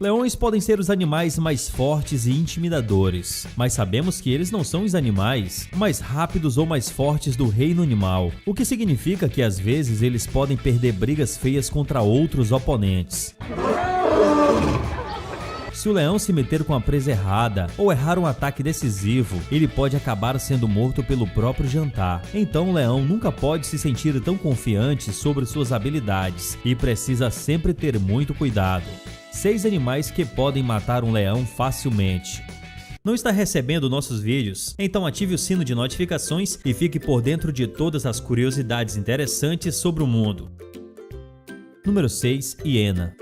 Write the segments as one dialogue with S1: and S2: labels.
S1: Leões podem ser os animais mais fortes e intimidadores, mas sabemos que eles não são os animais mais rápidos ou mais fortes do reino animal, o que significa que às vezes eles podem perder brigas feias contra outros oponentes. Se o leão se meter com a presa errada ou errar um ataque decisivo, ele pode acabar sendo morto pelo próprio jantar. Então o leão nunca pode se sentir tão confiante sobre suas habilidades e precisa sempre ter muito cuidado. 6 animais que podem matar um leão facilmente. Não está recebendo nossos vídeos? Então ative o sino de notificações e fique por dentro de todas as curiosidades interessantes sobre o mundo. Número 6. Hiena.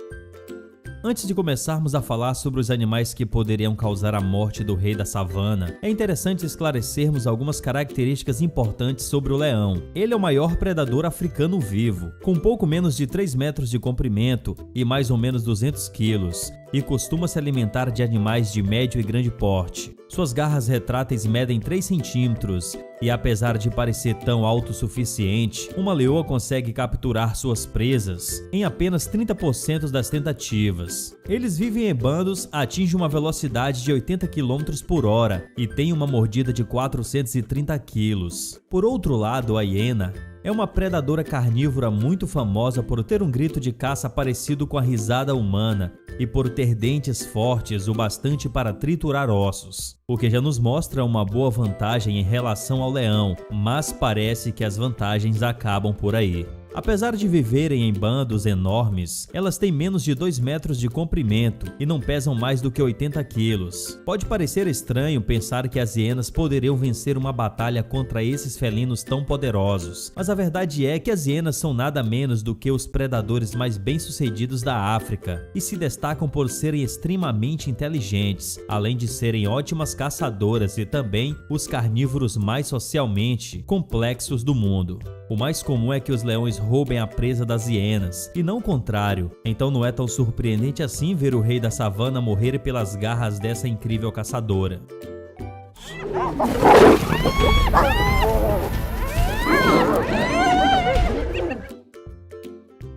S1: Antes de começarmos a falar sobre os animais que poderiam causar a morte do rei da savana, é interessante esclarecermos algumas características importantes sobre o leão. Ele é o maior predador africano vivo, com pouco menos de 3 metros de comprimento e mais ou menos 200 quilos, e costuma se alimentar de animais de médio e grande porte. Suas garras retráteis medem 3 centímetros e, apesar de parecer tão autossuficiente, uma leoa consegue capturar suas presas em apenas 30% das tentativas. Eles vivem em bandos, atingem uma velocidade de 80 km por hora e têm uma mordida de 430 kg. Por outro lado, a hiena é uma predadora carnívora muito famosa por ter um grito de caça parecido com a risada humana e por ter dentes fortes o bastante para triturar ossos, o que já nos mostra uma boa vantagem em relação ao leão, mas parece que as vantagens acabam por aí. Apesar de viverem em bandos enormes, elas têm menos de 2 metros de comprimento e não pesam mais do que 80 quilos. Pode parecer estranho pensar que as hienas poderiam vencer uma batalha contra esses felinos tão poderosos, mas a verdade é que as hienas são nada menos do que os predadores mais bem-sucedidos da África e se destacam por serem extremamente inteligentes, além de serem ótimas caçadoras e também os carnívoros mais socialmente complexos do mundo. O mais comum é que os leões roubem a presa das hienas, e não o contrário, então não é tão surpreendente assim ver o rei da savana morrer pelas garras dessa incrível caçadora.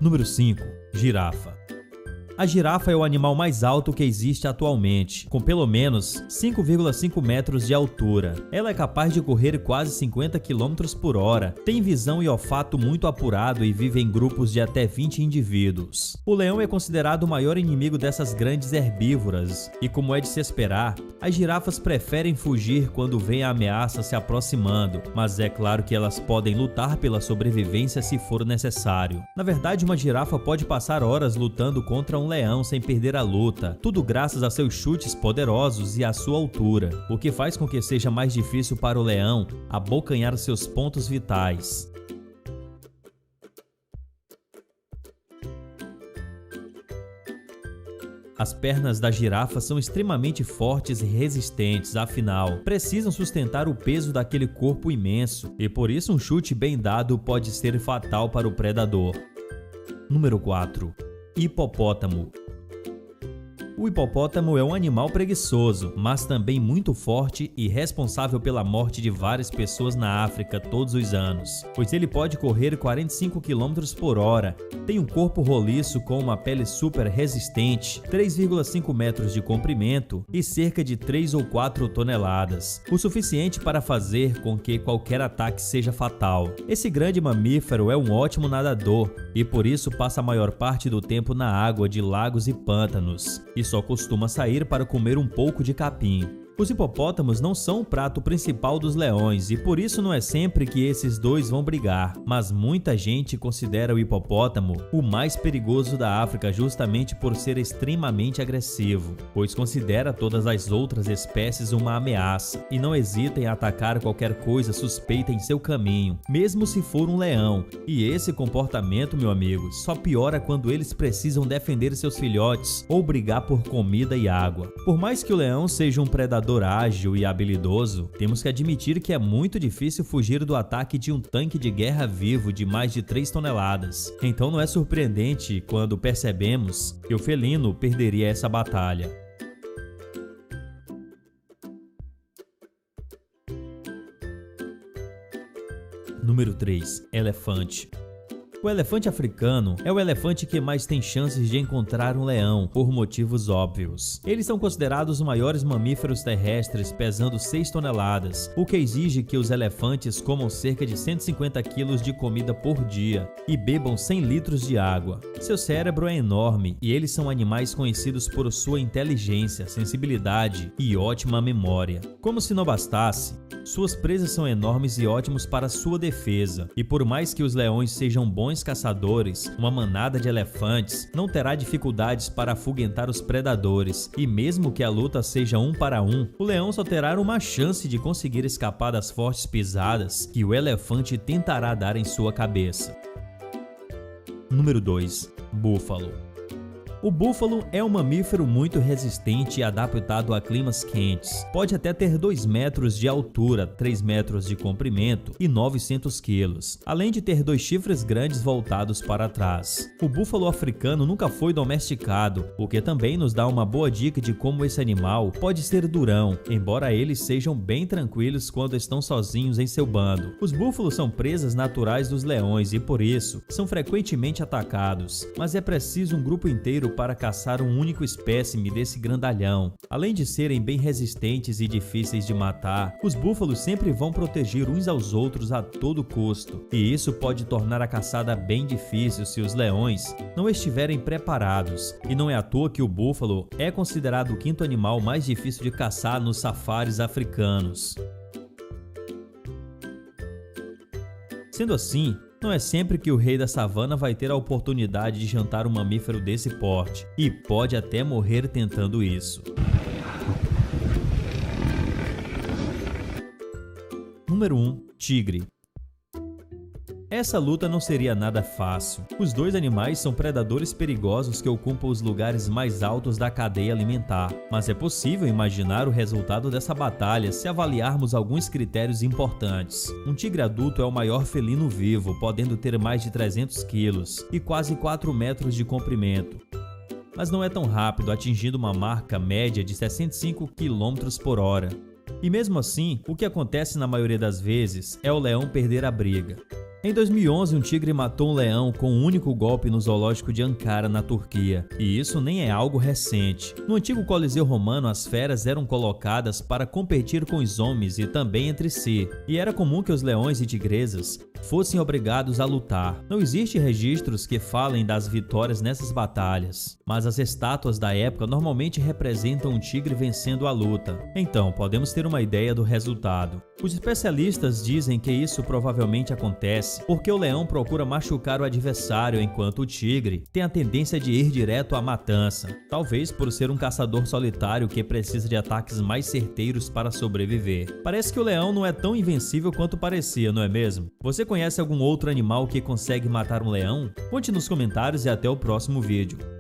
S1: Número 5. Girafa. A girafa é o animal mais alto que existe atualmente, com pelo menos 5,5 metros de altura. Ela é capaz de correr quase 50 km por hora, tem visão e olfato muito apurado e vive em grupos de até 20 indivíduos. O leão é considerado o maior inimigo dessas grandes herbívoras, e como é de se esperar, as girafas preferem fugir quando vêm a ameaça se aproximando, mas é claro que elas podem lutar pela sobrevivência se for necessário. Na verdade, uma girafa pode passar horas lutando contra um leão sem perder a luta, tudo graças a seus chutes poderosos e à sua altura, o que faz com que seja mais difícil para o leão abocanhar seus pontos vitais. As pernas da girafa são extremamente fortes e resistentes, afinal, precisam sustentar o peso daquele corpo imenso, e por isso um chute bem dado pode ser fatal para o predador. Número 4. Hipopótamo. O hipopótamo é um animal preguiçoso, mas também muito forte e responsável pela morte de várias pessoas na África todos os anos, pois ele pode correr 45 km por hora, tem um corpo roliço com uma pele super resistente, 3,5 metros de comprimento e cerca de 3 ou 4 toneladas, o suficiente para fazer com que qualquer ataque seja fatal. Esse grande mamífero é um ótimo nadador e por isso passa a maior parte do tempo na água de lagos e pântanos, e só costuma sair para comer um pouco de capim. Os hipopótamos não são o prato principal dos leões e por isso não é sempre que esses dois vão brigar, mas muita gente considera o hipopótamo o mais perigoso da África justamente por ser extremamente agressivo, pois considera todas as outras espécies uma ameaça e não hesita em atacar qualquer coisa suspeita em seu caminho, mesmo se for um leão. E esse comportamento, meu amigo, só piora quando eles precisam defender seus filhotes ou brigar por comida e água. Por mais que o leão seja um predador ágil e habilidoso, temos que admitir que é muito difícil fugir do ataque de um tanque de guerra vivo de mais de 3 toneladas. Então não é surpreendente quando percebemos que o felino perderia essa batalha. Número 3. Elefante. O elefante africano é o elefante que mais tem chances de encontrar um leão, por motivos óbvios. Eles são considerados os maiores mamíferos terrestres, pesando 6 toneladas, o que exige que os elefantes comam cerca de 150 quilos de comida por dia e bebam 100 litros de água. Seu cérebro é enorme e eles são animais conhecidos por sua inteligência, sensibilidade e ótima memória. Como se não bastasse, suas presas são enormes e ótimos para sua defesa, e por mais que os leões sejam bons caçadores, uma manada de elefantes não terá dificuldades para afugentar os predadores, e mesmo que a luta seja 1 para 1, o leão só terá uma chance de conseguir escapar das fortes pisadas que o elefante tentará dar em sua cabeça. Número 2. Búfalo. O búfalo é um mamífero muito resistente e adaptado a climas quentes. Pode até ter 2 metros de altura, 3 metros de comprimento e 900 quilos, além de ter 2 chifres grandes voltados para trás. O búfalo africano nunca foi domesticado, o que também nos dá uma boa dica de como esse animal pode ser durão, embora eles sejam bem tranquilos quando estão sozinhos em seu bando. Os búfalos são presas naturais dos leões e, por isso, são frequentemente atacados, mas é preciso um grupo inteiro para caçar um único espécime desse grandalhão. Além de serem bem resistentes e difíceis de matar, os búfalos sempre vão proteger uns aos outros a todo custo, e isso pode tornar a caçada bem difícil se os leões não estiverem preparados. E não é à toa que o búfalo é considerado o 5º animal mais difícil de caçar nos safaris africanos. Sendo assim, não é sempre que o rei da savana vai ter a oportunidade de jantar um mamífero desse porte, e pode até morrer tentando isso. Número 1. Tigre. Essa luta não seria nada fácil. Os dois animais são predadores perigosos que ocupam os lugares mais altos da cadeia alimentar, mas é possível imaginar o resultado dessa batalha se avaliarmos alguns critérios importantes. Um tigre adulto é o maior felino vivo, podendo ter mais de 300 quilos e quase 4 metros de comprimento, mas não é tão rápido, atingindo uma marca média de 65 km por hora. E mesmo assim, o que acontece na maioria das vezes é o leão perder a briga. Em 2011, um tigre matou um leão com um único golpe no zoológico de Ankara, na Turquia. E isso nem é algo recente. No antigo Coliseu Romano, as feras eram colocadas para competir com os homens e também entre si. E era comum que os leões e tigresas fossem obrigados a lutar. Não existem registros que falem das vitórias nessas batalhas, mas as estátuas da época normalmente representam um tigre vencendo a luta. Então, podemos ter uma ideia do resultado. Os especialistas dizem que isso provavelmente acontece porque o leão procura machucar o adversário, enquanto o tigre tem a tendência de ir direto à matança, talvez por ser um caçador solitário que precisa de ataques mais certeiros para sobreviver. Parece que o leão não é tão invencível quanto parecia, não é mesmo? Você conhece algum outro animal que consegue matar um leão? Conte nos comentários e até o próximo vídeo.